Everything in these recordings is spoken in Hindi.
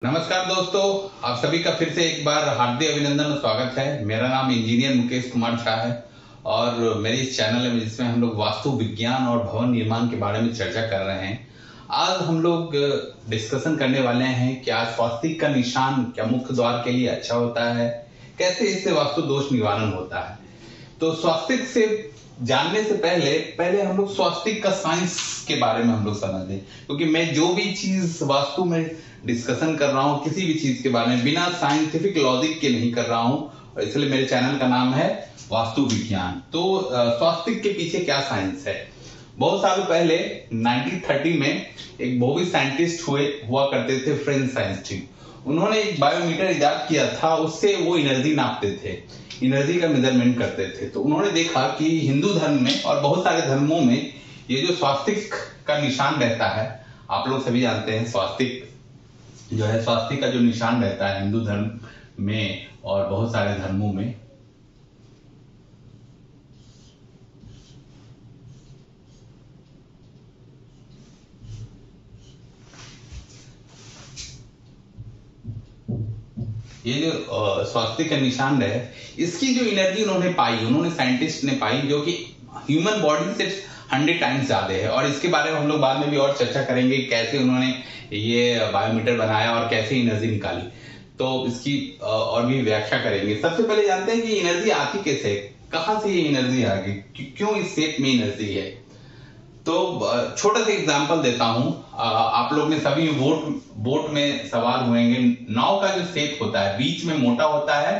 नमस्कार दोस्तों, आप सभी का फिर से एक बार हार्दिक अभिनंदन और स्वागत है। मेरा नाम इंजीनियर मुकेश कुमार झा है और मेरे इस चैनल में जिसमें हम लोग वास्तु विज्ञान और भवन निर्माण के बारे में चर्चा कर रहे हैं। आज हम लोग डिस्कशन करने वाले हैं क्या स्वास्तिक का निशान क्या मुख्य द्वार के लिए अच्छा होता है, कैसे इससे वास्तु दोष निवारण होता है। तो स्वास्तिक से जानने से पहले हम लोग स्वास्तिक का साइंस के बारे में हम लोग समझ लें, क्योंकि मैं जो भी चीज वास्तु में डिस्कशन कर रहा हूं किसी भी चीज के बारे में बिना साइंटिफिक लॉजिक के नहीं कर रहा हूं, और इसलिए मेरे चैनल का नाम है वास्तु विज्ञान। तो स्वास्तिक के पीछे क्या साइंस है। बहुत साल पहले 1930 में एक बोवी साइंटिस्ट हुआ करते थे, फ्रेंच साइंटिस्ट। उन्होंने एक बायोमीटर इजाद किया था, उससे वो एनर्जी नापते थे, एनर्जी का मेजरमेंट करते थे। तो उन्होंने देखा कि हिंदू धर्म में और बहुत सारे धर्मों में ये जो स्वास्तिक का निशान रहता है, आप लोग सभी जानते हैं स्वास्तिक जो है, स्वास्तिक का जो निशान रहता है हिंदू धर्म में और बहुत सारे धर्मों में, ये जो स्वास्तिक का निशान है, इसकी जो एनर्जी उन्होंने साइंटिस्ट ने पाई, जो कि ह्यूमन बॉडी से 100 टाइम्स ज्यादा है। और इसके बारे में हम लोग बाद में भी और चर्चा करेंगे, कैसे उन्होंने ये बायोमीटर बनाया और कैसे एनर्जी निकाली, तो इसकी और भी व्याख्या करेंगे। सबसे पहले जानते हैं कि एनर्जी आती कैसे, कहां से ये एनर्जी आ गई, क्यों इस शेप में एनर्जी है। तो छोटा सा एग्जांपल देता हूं। आप लोग ने सभी बोट में सवार हुएंगे। नाव का जो शेप होता है, बीच में मोटा होता है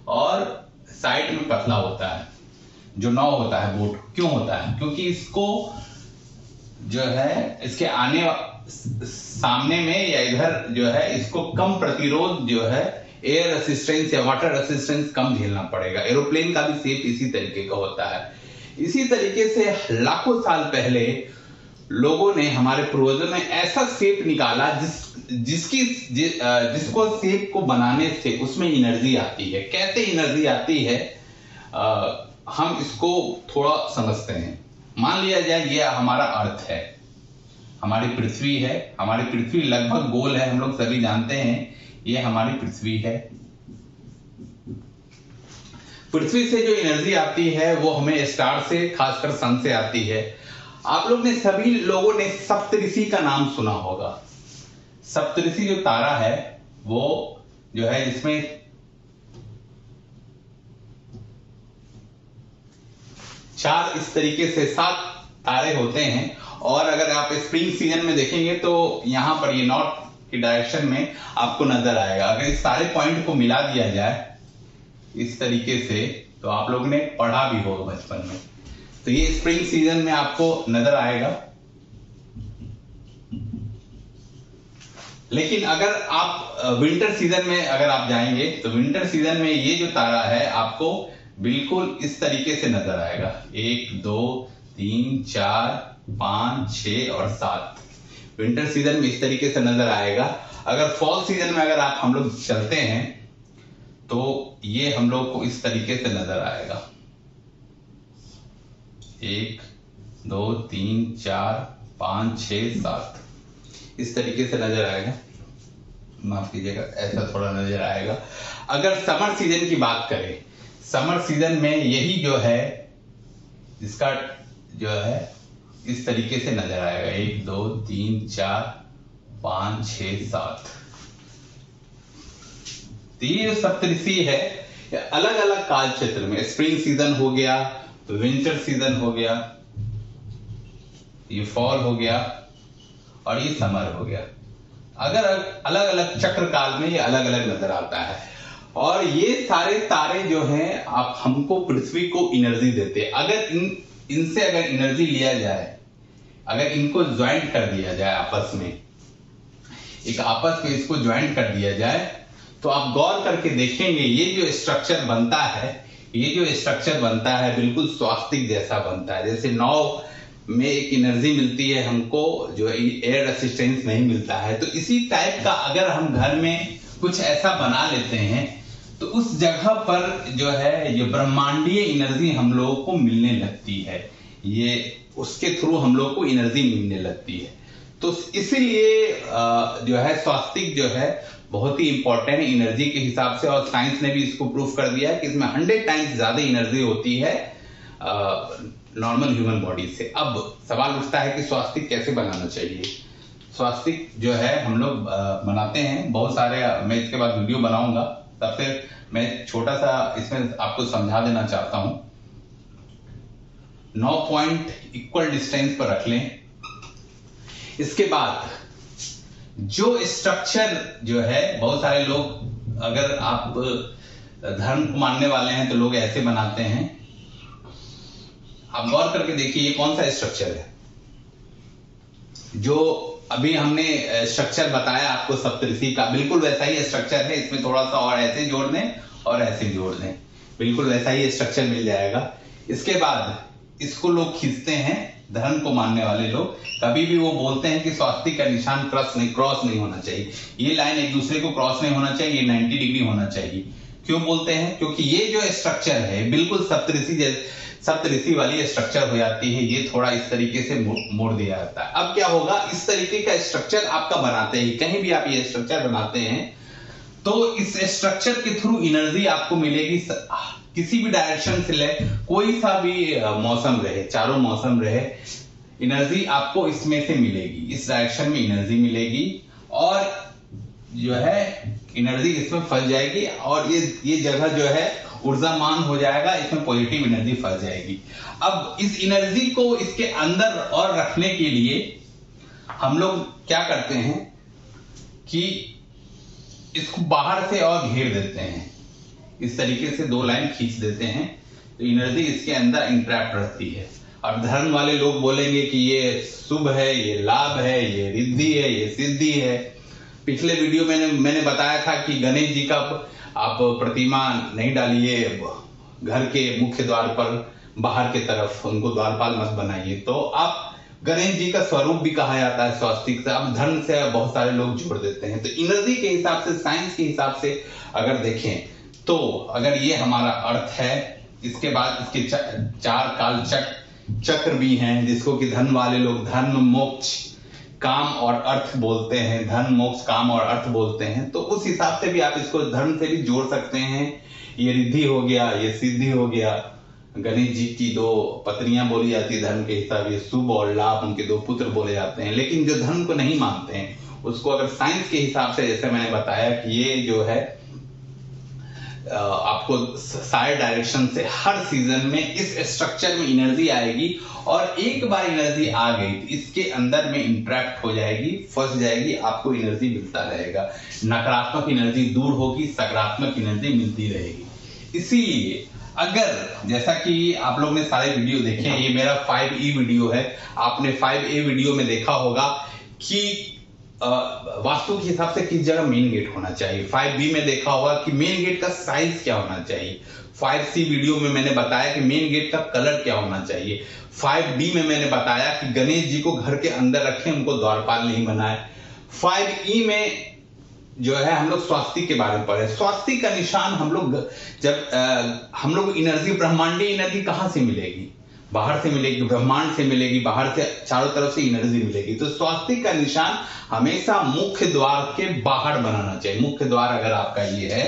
और साइड में पतला होता है। जो नाव होता है, बोट क्यों होता है, क्योंकि इसको जो है इसके सामने में या इधर जो है इसको कम प्रतिरोध जो है एयर रेसिस्टेंस या वाटर रेसिस्टेंस कम झेलना पड़ेगा। एरोप्लेन का भी शेप इसी तरीके का होता है। इसी तरीके से लाखों साल पहले लोगों ने, हमारे पूर्वजों ने ऐसा शेप निकाला जिसको शेप को बनाने से उसमें एनर्जी आती है। कैसे एनर्जी आती है हम इसको थोड़ा समझते हैं। मान लिया जाए ये हमारा अर्थ है, हमारी पृथ्वी है। हमारी पृथ्वी लगभग गोल है, हम लोग सभी जानते हैं ये हमारी पृथ्वी है। पृथ्वी से जो एनर्जी आती है वो हमें स्टार से, खासकर सन से आती है। आप लोग ने, सभी लोगों ने सप्तऋषि का नाम सुना होगा। सप्तऋषि जो तारा है वो जो है, जिसमें 4 इस तरीके से 7 तारे होते हैं। और अगर आप स्प्रिंग सीजन में देखेंगे तो यहां पर ये नॉर्थ की डायरेक्शन में आपको नजर आएगा। अगर इस सारे पॉइंट को मिला दिया जाए इस तरीके से, तो आप लोगों ने पढ़ा भी होगा बचपन में, तो ये स्प्रिंग सीजन में आपको नजर आएगा। लेकिन अगर आप विंटर सीजन में अगर आप जाएंगे तो विंटर सीजन में ये जो तारा है आपको बिल्कुल इस तरीके से नजर आएगा। 1 2 3 4 5 6 और 7 विंटर सीजन में इस तरीके से नजर आएगा। अगर फॉल सीजन में अगर हम लोग चलते हैं तो ये हम लोग को इस तरीके से नजर आएगा। 1 2 3 4 5 6 7 इस तरीके से नजर आएगा। माफ कीजिएगा, ऐसा थोड़ा नजर आएगा। अगर समर सीजन की बात करें, समर सीजन में यही जो है इसका जो है इस तरीके से नजर आएगा। 1 2 3 4 5 6 7। तो ये जो सप्तऋषि है अलग अलग काल क्षेत्र में, स्प्रिंग सीजन हो गया, तो विंटर सीजन हो गया, ये फॉल हो गया और ये समर हो गया। अगर अलग अलग चक्र काल में ये अलग अलग नजर आता है। और ये सारे तारे जो हैं आप हमको, पृथ्वी को एनर्जी देते हैं। अगर इनसे अगर एनर्जी लिया जाए, अगर इनको ज्वाइंट कर दिया जाए आपस में, एक आपस में इसको ज्वाइंट कर दिया जाए, तो आप गौर करके देखेंगे ये जो स्ट्रक्चर बनता है बिल्कुल स्वास्तिक जैसा बनता है। जैसे नाव में एक एनर्जी मिलती है हमको, जो एयर रेसिस्टेंस नहीं मिलता है, तो इसी टाइप का अगर हम घर में कुछ ऐसा बना लेते हैं तो उस जगह पर जो है ये ब्रह्मांडीय एनर्जी हम लोगों को मिलने लगती है। ये उसके थ्रू हम लोग को एनर्जी मिलने लगती है। तो इसीलिए जो है स्वास्तिक जो है बहुत ही इंपॉर्टेंट है एनर्जी के हिसाब से, और साइंस ने भी इसको प्रूफ कर दिया है कि इसमें 100 टाइम्स ज्यादा एनर्जी होती है नॉर्मल ह्यूमन बॉडी से। अब सवाल उठता है कि स्वास्तिक कैसे बनाना चाहिए। स्वास्तिक जो है हम लोग बनाते हैं बहुत सारे, मैं इसके बाद वीडियो बनाऊंगा, तब फिर मैं छोटा सा इसमें आपको समझा देना चाहता हूं। 9 पॉइंट इक्वल डिस्टेंस पर रख लें। इसके बाद जो स्ट्रक्चर जो है, बहुत सारे लोग, अगर आप धर्म को मानने वाले हैं तो लोग ऐसे बनाते हैं। आप गौर करके देखिए ये कौन सा स्ट्रक्चर है। जो अभी हमने स्ट्रक्चर बताया आपको सप्तऋषि का, बिल्कुल वैसा ही स्ट्रक्चर है। इसमें थोड़ा सा और ऐसे जोड़ दें और ऐसे जोड़ दें, बिल्कुल वैसा ही स्ट्रक्चर मिल जाएगा। इसके बाद इसको लोग खींचते हैं, धर्म को मानने वाले लोग कभी भी वो बोलते हैं कि स्वास्तिक का निशान क्रॉस नहीं होना चाहिए, ये लाइन एक दूसरे को क्रॉस नहीं होना चाहिए, ये 90 डिग्री होना चाहिए। क्यों बोलते हैं? क्योंकि ये जो स्ट्रक्चर है बिल्कुल सप्तऋषि वाली स्ट्रक्चर हो जाती है। ये थोड़ा इस तरीके से मोड़ दिया जाता है। अब क्या होगा, इस तरीके का स्ट्रक्चर आपका बनाते ही, कहीं भी आप ये स्ट्रक्चर बनाते हैं तो इस स्ट्रक्चर के थ्रू एनर्जी आपको मिलेगी। किसी भी डायरेक्शन से ले, कोई सा भी मौसम रहे, चारों मौसम रहे, एनर्जी आपको इसमें से मिलेगी, इस डायरेक्शन में एनर्जी मिलेगी, और जो है एनर्जी इसमें फंस जाएगी, और ये जगह जो है ऊर्जामान हो जाएगा, इसमें पॉजिटिव एनर्जी फंस जाएगी। अब इस एनर्जी को इसके अंदर और रखने के लिए हम लोग क्या करते हैं कि इसको बाहर से और घेर देते हैं, इस तरीके से 2 लाइन खींच देते हैं, तो एनर्जी इसके अंदर इंट्रैप्ट रहती है। और धर्म वाले लोग बोलेंगे कि ये शुभ है, ये लाभ है, ये रिद्धि है, ये सिद्धि है। पिछले वीडियो में मैंने बताया था कि गणेश जी का आप प्रतिमा नहीं डालिए घर के मुख्य द्वार पर, बाहर के तरफ उनको द्वारपाल मत बनाइए। तो आप गणेश जी का स्वरूप भी कहा जाता है स्वास्तिक से। अब धर्म से बहुत सारे लोग जोड़ देते हैं। तो एनर्जी के हिसाब से, साइंस के हिसाब से अगर देखें तो अगर ये हमारा अर्थ है, इसके बाद इसके 4 काल चक्र भी हैं, जिसको कि धर्म वाले लोग धर्म मोक्ष काम और अर्थ बोलते हैं, धर्म मोक्ष काम और अर्थ बोलते हैं। तो उस हिसाब से भी आप इसको धर्म से भी जोड़ सकते हैं। ये रिद्धि हो गया, ये सिद्धि हो गया। गणेश जी की 2 पत्नियां बोली जाती है धर्म के हिसाब, ये शुभ और लाभ, उनके 2 पुत्र बोले जाते हैं। लेकिन जो धर्म को नहीं मानते हैं उसको अगर साइंस के हिसाब से, जैसे मैंने बताया कि ये जो है आपको सारे डायरेक्शन से हर सीजन में इस स्ट्रक्चर में एनर्जी आएगी, और एक बार एनर्जी आ गई तो इसके अंदर में इंट्रैक्ट हो जाएगी, फंस जाएगी, आपको एनर्जी मिलता रहेगा। नकारात्मक एनर्जी दूर होगी, सकारात्मक एनर्जी मिलती रहेगी। इसीलिए अगर, जैसा कि आप लोग ने सारे वीडियो देखे हैं, ये मेरा 5E वीडियो है, आपने 5A वीडियो में देखा होगा कि वास्तु के हिसाब से किस जगह मेन गेट होना चाहिए। 5B में देखा होगा कि मेन गेट का साइज क्या होना चाहिए। 5C वीडियो में मैंने बताया कि मेन गेट का कलर क्या होना चाहिए। 5D में मैंने बताया कि गणेश जी को घर के अंदर रखें, उनको द्वारपाल नहीं बनाए। 5E में जो है हम लोग स्वास्तिक के बारे में पढ़े। स्वास्तिक का निशान हम लोग जब हम लोग एनर्जी, ब्रह्मांडीय एनर्जी कहां से मिलेगी? बाहर से मिलेगी, ब्रह्मांड से मिलेगी, बाहर से चारों तरफ से एनर्जी मिलेगी। तो स्वास्तिक का निशान हमेशा मुख्य द्वार के बाहर बनाना चाहिए। मुख्य द्वार अगर आपका ये है,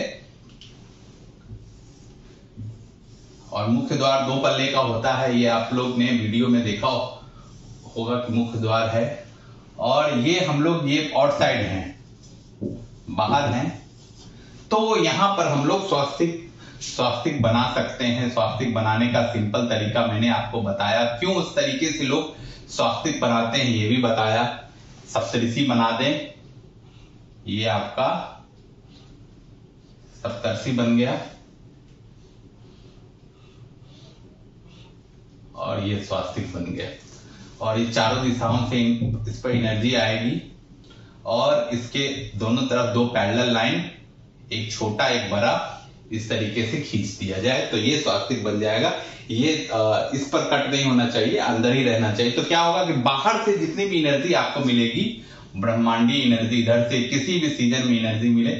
और मुख्य द्वार 2 पल्ले का होता है, ये आप लोग ने वीडियो में देखा होगा कि मुख्य द्वार है, और ये हम लोग ये आउटसाइड हैं, बाहर हैं। तो यहां पर हम लोग स्वास्तिक बना सकते हैं। स्वास्तिक बनाने का सिंपल तरीका मैंने आपको बताया। क्यों उस तरीके से लोग स्वास्तिक बनाते हैं ये भी बताया। सप्तऋषि बना दें, ये आपका सप्तऋषि बन गया, और ये स्वास्तिक बन गया, और ये चारों दिशाओं से इस पर एनर्जी आएगी, और इसके दोनों तरफ 2 पैरेलल लाइन, एक छोटा एक बड़ा, इस तरीके से खींच दिया जाए तो ये स्वास्तिक बन जाएगा। ये इस पर कट नहीं होना चाहिए, अंदर ही रहना चाहिए। तो क्या होगा कि बाहर से जितनी भी एनर्जी आपको मिलेगी, ब्रह्मांडीय एनर्जी, इधर से किसी भी सीजन में एनर्जी मिले,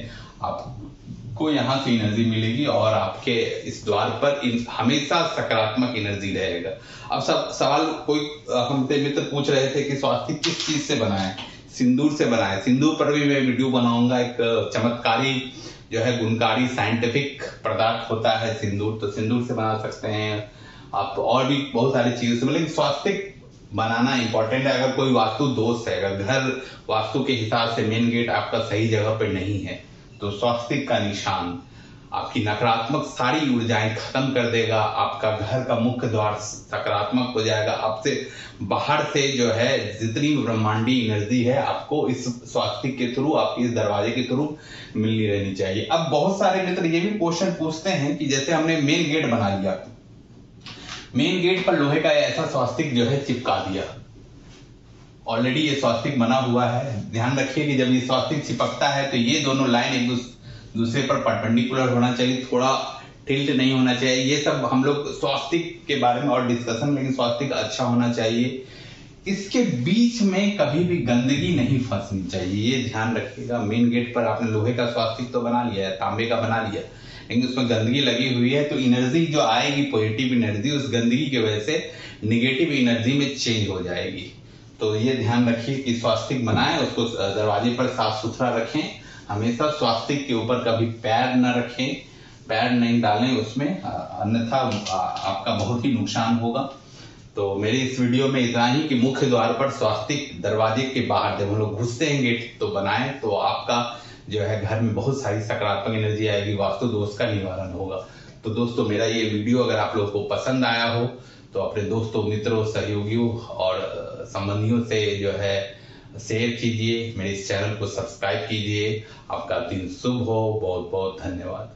आपको यहां से एनर्जी मिलेगी, और आपके इस द्वार पर हमेशा सकारात्मक एनर्जी रहेगा। अब सब सवाल कोई हमसे मित्र पूछ रहे थे कि स्वास्तिक किस चीज से बनाए। सिंदूर से बनाए। सिंदूर पर भी मैं वीडियो बनाऊंगा। एक चमत्कारी जो है गुणकारी साइंटिफिक पदार्थ होता है सिंदूर, तो सिंदूर से बना सकते हैं आप, और भी बहुत सारी चीजों से। मतलब स्वास्तिक बनाना इंपॉर्टेंट है। अगर कोई वास्तु दोष है, अगर घर वास्तु के हिसाब से मेन गेट आपका सही जगह पे नहीं है, तो स्वास्तिक का निशान आपकी नकारात्मक सारी ऊर्जाएं खत्म कर देगा। आपका घर का मुख्य द्वार सकारात्मक हो जाएगा। आपसे बाहर से जो है जितनी ब्रह्मांडी एनर्जी है, आपको इस स्वास्तिक के थ्रू, आपके इस दरवाजे के थ्रू मिलनी रहनी चाहिए। अब बहुत सारे मित्र ये भी क्वेश्चन पूछते हैं कि जैसे हमने मेन गेट बना लिया, मेन गेट पर लोहे का ऐसा स्वास्तिक जो है चिपका दिया, ऑलरेडी ये स्वास्तिक बना हुआ है। ध्यान रखिए कि जब ये स्वास्तिक चिपकता है तो ये दोनों लाइन एक दूसरे पर परपेंडिकुलर होना चाहिए, थोड़ा टिल्ट नहीं होना चाहिए। ये सब हम लोग स्वास्तिक के बारे में और डिस्कशन, लेकिन स्वास्तिक अच्छा होना चाहिए। इसके बीच में कभी भी गंदगी नहीं फंसनी चाहिए, ये ध्यान रखिएगा। मेन गेट पर आपने लोहे का स्वास्तिक तो बना लिया है, तांबे का बना लिया, लेकिन उसमें गंदगी लगी हुई है, तो एनर्जी जो आएगी पॉजिटिव एनर्जी, उस गंदगी की वजह से निगेटिव एनर्जी में चेंज हो जाएगी। तो ये ध्यान रखिए कि स्वास्तिक बनाएं, उसको दरवाजे पर साफ सुथरा रखें। हमेशा स्वास्तिक के ऊपर कभी पैर न रखें, पैर नहीं डालें उसमें, अन्यथा आपका बहुत ही नुकसान होगा। तो मेरी इस वीडियो में इतना ही कि मुख्य द्वार पर स्वास्तिक दरवाजे के बाहर जब हम लोग घुसते हैं गेट तो बनाएं, तो आपका जो है घर में बहुत सारी सकारात्मक एनर्जी आएगी, वास्तु दोष का निवारण होगा। तो दोस्तों, मेरा ये वीडियो अगर आप लोगों को पसंद आया हो तो अपने दोस्तों, मित्रों, सहयोगियों और संबंधियों से जो है शेयर कीजिए, मेरे इस चैनल को सब्सक्राइब कीजिए। आपका दिन शुभ हो। बहुत बहुत धन्यवाद।